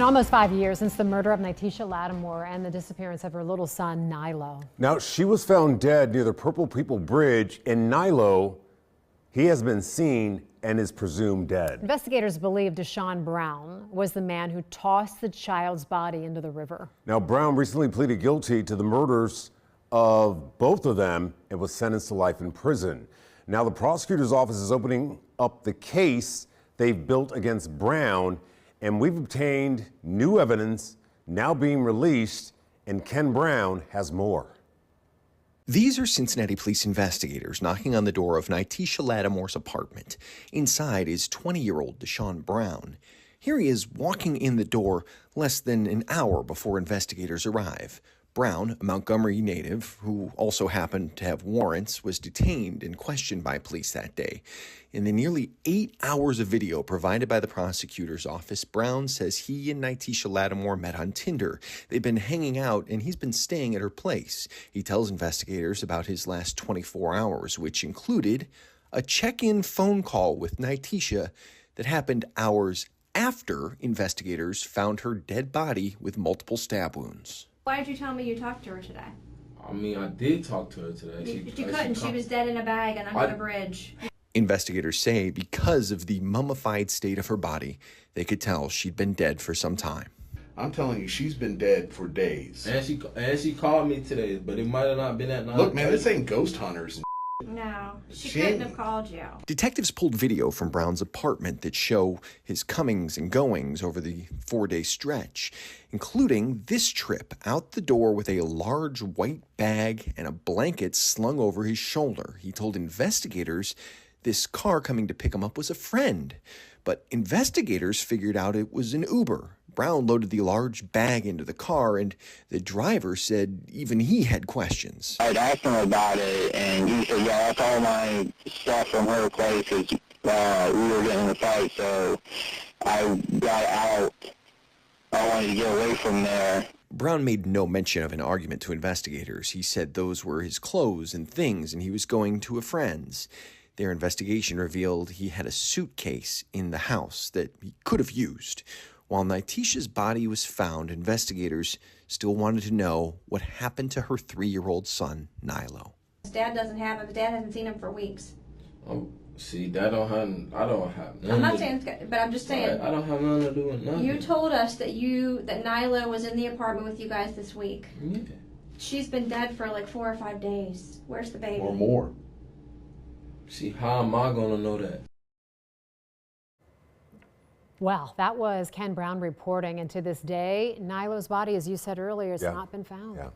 Almost 5 years since the murder of Nitisha Lattimore and the disappearance of her little son, Nilo. Now, she was found dead near the Purple People Bridge in Nilo. He has been seen and is presumed dead. Investigators believe Desean Brown was the man who tossed the child's body into the river. Now, Brown recently pleaded guilty to the murders of both of them and was sentenced to life in prison. Now, the prosecutor's office is opening up the case they've built against Brown, and we've obtained new evidence now being released, and Ken Brown has more. These are Cincinnati police investigators knocking on the door of Nitisha Lattimore's apartment. Inside is 20-year-old Desean Brown. Here he is walking in the door less than an hour before investigators arrive. Brown, a Montgomery native who also happened to have warrants, was detained and questioned by police that day. In the nearly 8 hours of video provided by the prosecutor's office, Brown says he and Nitisha Lattimore met on Tinder. They've been hanging out and he's been staying at her place. He tells investigators about his last 24 hours, which included a check-in phone call with Nitisha that happened hours after investigators found her dead body with multiple stab wounds. Why did you tell me you talked to her today? I mean, I did talk to her today. You couldn't. She was dead in a bag and under the bridge. Investigators say because of the mummified state of her body, they could tell she'd been dead for some time. I'm telling you, she's been dead for days. And she called me today, but it might have not been at 9. Look, man, this ain't ghost hunters and No, she couldn't have called you. Detectives pulled video from Brown's apartment that show his comings and goings over the 4-day stretch, including this trip out the door with a large white bag and a blanket slung over his shoulder. He told investigators this car coming to pick him up was a friend, but investigators figured out it was an Uber. Brown loaded the large bag into the car, and the driver said even he had questions. I'd asked him about it, and he said, yeah, that's all my stuff from her place, because we were getting in a fight, so I got out. I wanted to get away from there. Brown made no mention of an argument to investigators. He said those were his clothes and things, and he was going to a friend's. Their investigation revealed he had a suitcase in the house that he could have used. While Nitisha's body was found, investigators still wanted to know what happened to her 3-year-old son, Nilo. His dad doesn't have him. His dad hasn't seen him for weeks. See, I don't have nothing. I'm not saying, but I'm just saying. I don't have nothing to do with nothing. You told us that Nilo was in the apartment with you guys this week. Yeah. She's been dead for like 4 or 5 days. Where's the baby? or more. See, how am I going to know that? Well, that was Ken Brown reporting, and to this day, Nilo's body, as you said earlier, has Yeah. not been found. Yeah.